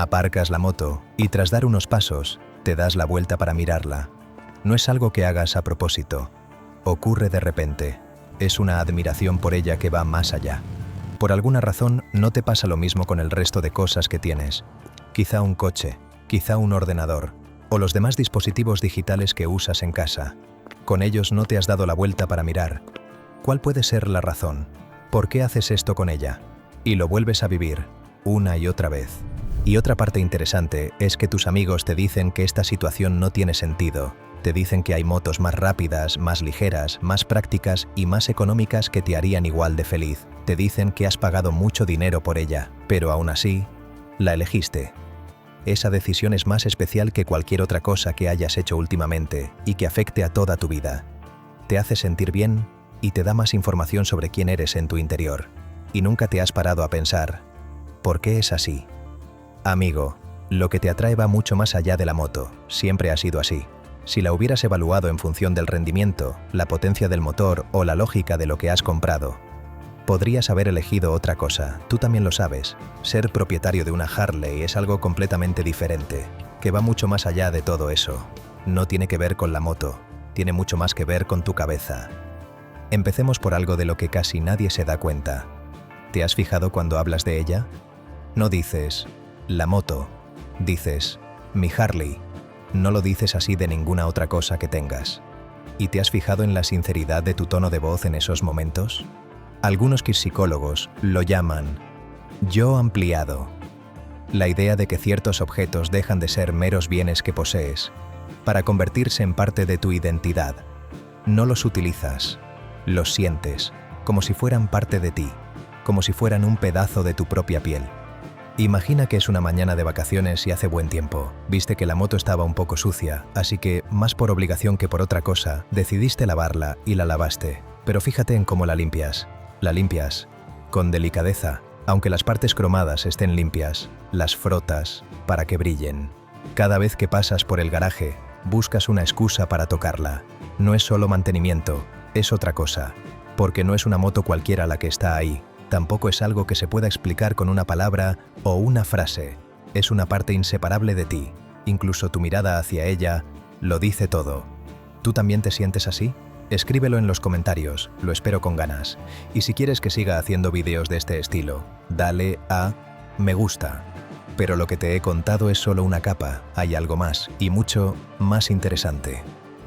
Aparcas la moto y tras dar unos pasos, te das la vuelta para mirarla. No es algo que hagas a propósito. Ocurre de repente. Es una admiración por ella que va más allá. Por alguna razón, no te pasa lo mismo con el resto de cosas que tienes. Quizá un coche, quizá un ordenador, o los demás dispositivos digitales que usas en casa. Con ellos no te has dado la vuelta para mirar. ¿Cuál puede ser la razón? ¿Por qué haces esto con ella? Y lo vuelves a vivir, una y otra vez. Y otra parte interesante es que tus amigos te dicen que esta situación no tiene sentido. Te dicen que hay motos más rápidas, más ligeras, más prácticas y más económicas que te harían igual de feliz. Te dicen que has pagado mucho dinero por ella, pero aún así, la elegiste. Esa decisión es más especial que cualquier otra cosa que hayas hecho últimamente y que afecte a toda tu vida. Te hace sentir bien y te da más información sobre quién eres en tu interior. Y nunca te has parado a pensar, ¿por qué es así? Amigo, lo que te atrae va mucho más allá de la moto, siempre ha sido así. Si la hubieras evaluado en función del rendimiento, la potencia del motor o la lógica de lo que has comprado, podrías haber elegido otra cosa, tú también lo sabes. Ser propietario de una Harley es algo completamente diferente, que va mucho más allá de todo eso. No tiene que ver con la moto, tiene mucho más que ver con tu cabeza. Empecemos por algo de lo que casi nadie se da cuenta. ¿Te has fijado cuando hablas de ella? No dices, la moto, dices, mi Harley. No lo dices así de ninguna otra cosa que tengas. ¿Y te has fijado en la sinceridad de tu tono de voz en esos momentos? Algunos psicólogos lo llaman yo ampliado. La idea de que ciertos objetos dejan de ser meros bienes que posees para convertirse en parte de tu identidad. No los utilizas, los sientes, como si fueran parte de ti, como si fueran un pedazo de tu propia piel. Imagina que es una mañana de vacaciones y hace buen tiempo. Viste que la moto estaba un poco sucia, así que, más por obligación que por otra cosa, decidiste lavarla y la lavaste. Pero fíjate en cómo la limpias. La limpias con delicadeza, aunque las partes cromadas estén limpias, las frotas para que brillen. Cada vez que pasas por el garaje, buscas una excusa para tocarla. No es solo mantenimiento, es otra cosa, porque no es una moto cualquiera la que está ahí. Tampoco es algo que se pueda explicar con una palabra o una frase. Es una parte inseparable de ti. Incluso tu mirada hacia ella lo dice todo. ¿Tú también te sientes así? Escríbelo en los comentarios, lo espero con ganas. Y si quieres que siga haciendo vídeos de este estilo, dale a me gusta. Pero lo que te he contado es solo una capa, hay algo más, y mucho más interesante.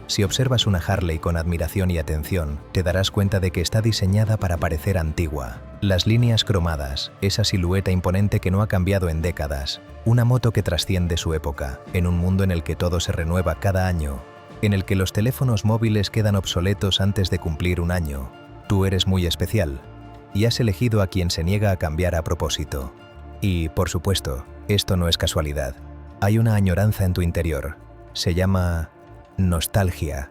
Si observas una Harley con admiración y atención, te darás cuenta de que está diseñada para parecer antigua. Las líneas cromadas, esa silueta imponente que no ha cambiado en décadas. Una moto que trasciende su época, en un mundo en el que todo se renueva cada año, en el que los teléfonos móviles quedan obsoletos antes de cumplir un año. Tú eres muy especial, y has elegido a quien se niega a cambiar a propósito. Y, por supuesto, esto no es casualidad. Hay una añoranza en tu interior. Se llama nostalgia.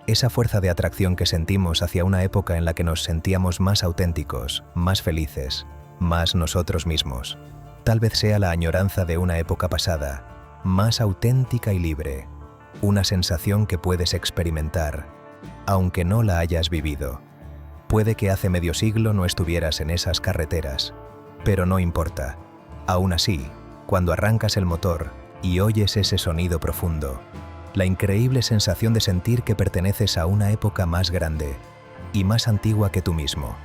Esa fuerza de atracción que sentimos hacia una época en la que nos sentíamos más auténticos, más felices, más nosotros mismos. Tal vez sea la añoranza de una época pasada, más auténtica y libre. Una sensación que puedes experimentar, aunque no la hayas vivido. Puede que hace medio siglo no estuvieras en esas carreteras, pero no importa. Aún así, cuando arrancas el motor y oyes ese sonido profundo, la increíble sensación de sentir que perteneces a una época más grande y más antigua que tú mismo.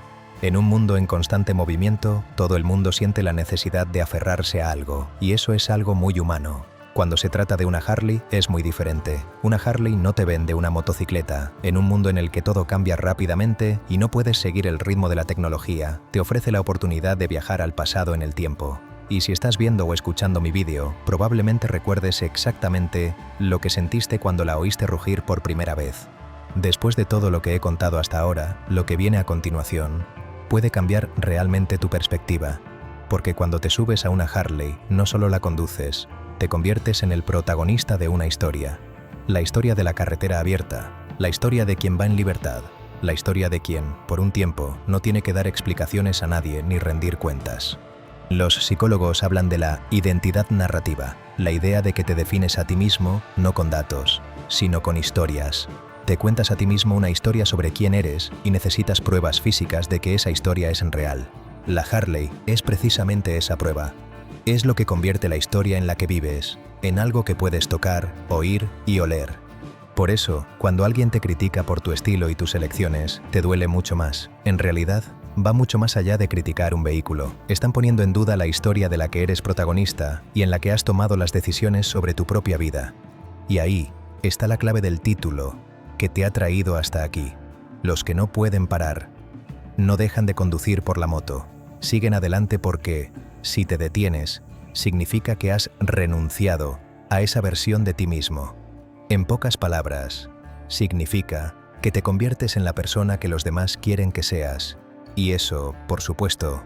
En un mundo en constante movimiento, todo el mundo siente la necesidad de aferrarse a algo, y eso es algo muy humano. Cuando se trata de una Harley, es muy diferente. Una Harley no te vende una motocicleta. En un mundo en el que todo cambia rápidamente y no puedes seguir el ritmo de la tecnología, te ofrece la oportunidad de viajar al pasado en el tiempo. Y si estás viendo o escuchando mi vídeo, probablemente recuerdes exactamente lo que sentiste cuando la oíste rugir por primera vez. Después de todo lo que he contado hasta ahora, lo que viene a continuación puede cambiar realmente tu perspectiva, porque cuando te subes a una Harley, no solo la conduces, te conviertes en el protagonista de una historia. La historia de la carretera abierta, la historia de quien va en libertad, la historia de quien, por un tiempo, no tiene que dar explicaciones a nadie ni rendir cuentas. Los psicólogos hablan de la identidad narrativa, la idea de que te defines a ti mismo no con datos, sino con historias. Te cuentas a ti mismo una historia sobre quién eres y necesitas pruebas físicas de que esa historia es real. La Harley es precisamente esa prueba. Es lo que convierte la historia en la que vives, en algo que puedes tocar, oír y oler. Por eso, cuando alguien te critica por tu estilo y tus elecciones, te duele mucho más. En realidad, va mucho más allá de criticar un vehículo. Están poniendo en duda la historia de la que eres protagonista y en la que has tomado las decisiones sobre tu propia vida. Y ahí está la clave del título que te ha traído hasta aquí. Los que no pueden parar, no dejan de conducir por la moto. Siguen adelante porque, si te detienes, significa que has renunciado a esa versión de ti mismo. En pocas palabras, significa que te conviertes en la persona que los demás quieren que seas. Y eso, por supuesto,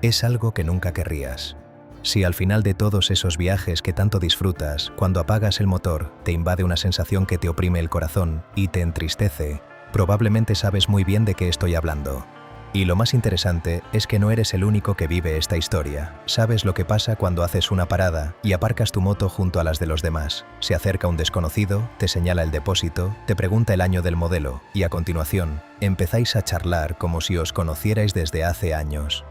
es algo que nunca querrías. Si al final de todos esos viajes que tanto disfrutas, cuando apagas el motor, te invade una sensación que te oprime el corazón y te entristece, probablemente sabes muy bien de qué estoy hablando. Y lo más interesante es que no eres el único que vive esta historia. Sabes lo que pasa cuando haces una parada y aparcas tu moto junto a las de los demás. Se acerca un desconocido, te señala el depósito, te pregunta el año del modelo y a continuación empezáis a charlar como si os conocierais desde hace años.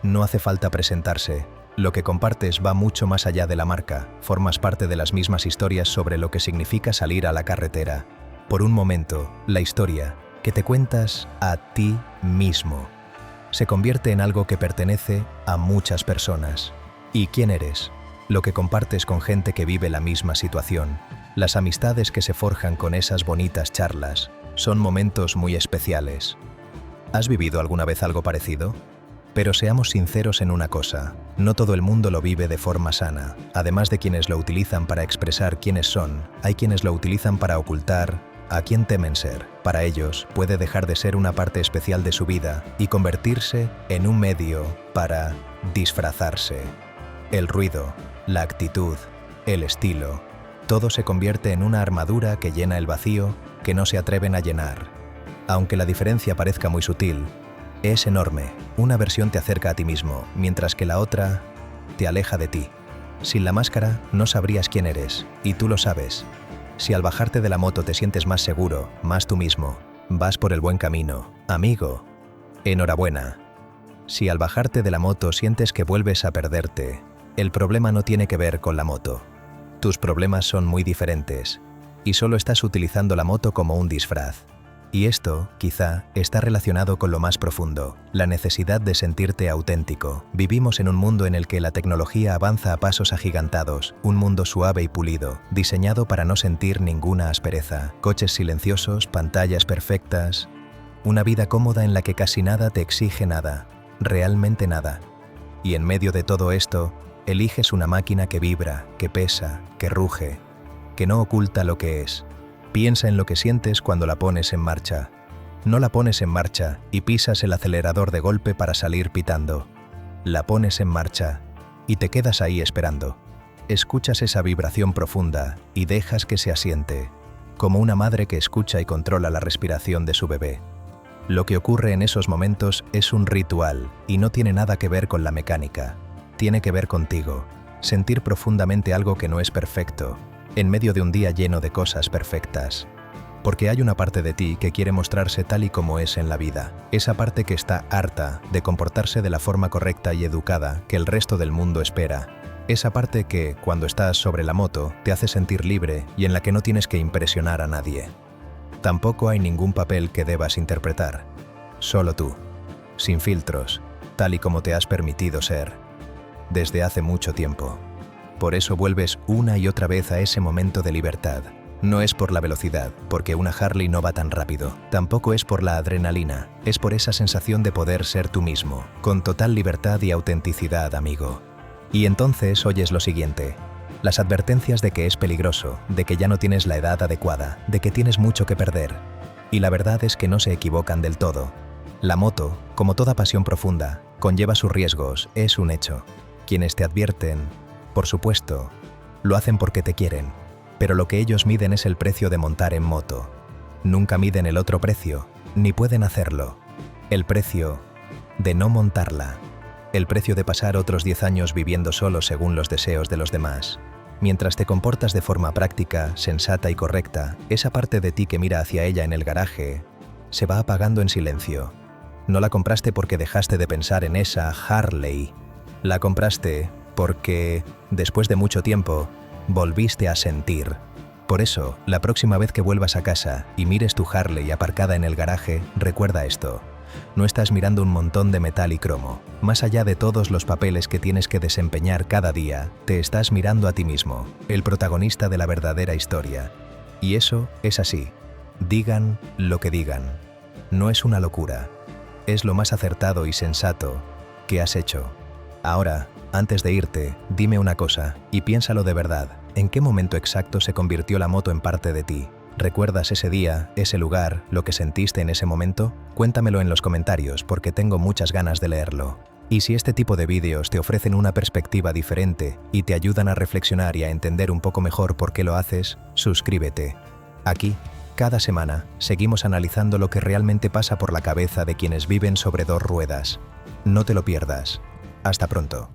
No hace falta presentarse. Lo que compartes va mucho más allá de la marca. Formas parte de las mismas historias sobre lo que significa salir a la carretera. Por un momento, la historia que te cuentas a ti mismo se convierte en algo que pertenece a muchas personas. ¿Y quién eres? Lo que compartes con gente que vive la misma situación. Las amistades que se forjan con esas bonitas charlas son momentos muy especiales. ¿Has vivido alguna vez algo parecido? Pero seamos sinceros en una cosa, no todo el mundo lo vive de forma sana. Además de quienes lo utilizan para expresar quiénes son, hay quienes lo utilizan para ocultar a quién temen ser. Para ellos, puede dejar de ser una parte especial de su vida y convertirse en un medio para disfrazarse. El ruido, la actitud, el estilo, todo se convierte en una armadura que llena el vacío que no se atreven a llenar. Aunque la diferencia parezca muy sutil, es enorme. Una versión te acerca a ti mismo, mientras que la otra te aleja de ti. Sin la máscara, no sabrías quién eres, y tú lo sabes. Si al bajarte de la moto te sientes más seguro, más tú mismo, vas por el buen camino, amigo. Enhorabuena. Si al bajarte de la moto sientes que vuelves a perderte, el problema no tiene que ver con la moto. Tus problemas son muy diferentes, y solo estás utilizando la moto como un disfraz. Y esto, quizá, está relacionado con lo más profundo, la necesidad de sentirte auténtico. Vivimos en un mundo en el que la tecnología avanza a pasos agigantados, un mundo suave y pulido, diseñado para no sentir ninguna aspereza. Coches silenciosos, pantallas perfectas, una vida cómoda en la que casi nada te exige nada, realmente nada. Y en medio de todo esto, eliges una máquina que vibra, que pesa, que ruge, que no oculta lo que es. Piensa en lo que sientes cuando la pones en marcha. No la pones en marcha y pisas el acelerador de golpe para salir pitando. La pones en marcha y te quedas ahí esperando. Escuchas esa vibración profunda y dejas que se asiente, como una madre que escucha y controla la respiración de su bebé. Lo que ocurre en esos momentos es un ritual y no tiene nada que ver con la mecánica. Tiene que ver contigo. Sentir profundamente algo que no es perfecto, en medio de un día lleno de cosas perfectas. Porque hay una parte de ti que quiere mostrarse tal y como es en la vida. Esa parte que está harta de comportarse de la forma correcta y educada que el resto del mundo espera. Esa parte que, cuando estás sobre la moto, te hace sentir libre y en la que no tienes que impresionar a nadie. Tampoco hay ningún papel que debas interpretar. Solo tú, sin filtros, tal y como te has permitido ser. Desde hace mucho tiempo. Por eso vuelves una y otra vez a ese momento de libertad. No es por la velocidad, porque una Harley no va tan rápido. Tampoco es por la adrenalina, es por esa sensación de poder ser tú mismo, con total libertad y autenticidad, amigo. Y entonces oyes lo siguiente: las advertencias de que es peligroso, de que ya no tienes la edad adecuada, de que tienes mucho que perder. Y la verdad es que no se equivocan del todo. La moto, como toda pasión profunda, conlleva sus riesgos, es un hecho. Quienes te advierten, por supuesto, lo hacen porque te quieren, pero lo que ellos miden es el precio de montar en moto. Nunca miden el otro precio, ni pueden hacerlo. El precio de no montarla. El precio de pasar otros 10 años viviendo solo según los deseos de los demás. Mientras te comportas de forma práctica, sensata y correcta, esa parte de ti que mira hacia ella en el garaje se va apagando en silencio. No la compraste porque dejaste de pensar en esa Harley. La compraste porque, después de mucho tiempo, volviste a sentir. Por eso, la próxima vez que vuelvas a casa y mires tu Harley aparcada en el garaje, recuerda esto. No estás mirando un montón de metal y cromo. Más allá de todos los papeles que tienes que desempeñar cada día, te estás mirando a ti mismo, el protagonista de la verdadera historia. Y eso es así. Digan lo que digan. No es una locura. Es lo más acertado y sensato que has hecho. Ahora, antes de irte, dime una cosa, y piénsalo de verdad. ¿En qué momento exacto se convirtió la moto en parte de ti? ¿Recuerdas ese día, ese lugar, lo que sentiste en ese momento? Cuéntamelo en los comentarios porque tengo muchas ganas de leerlo. Y si este tipo de vídeos te ofrecen una perspectiva diferente y te ayudan a reflexionar y a entender un poco mejor por qué lo haces, suscríbete. Aquí, cada semana, seguimos analizando lo que realmente pasa por la cabeza de quienes viven sobre dos ruedas. No te lo pierdas. Hasta pronto.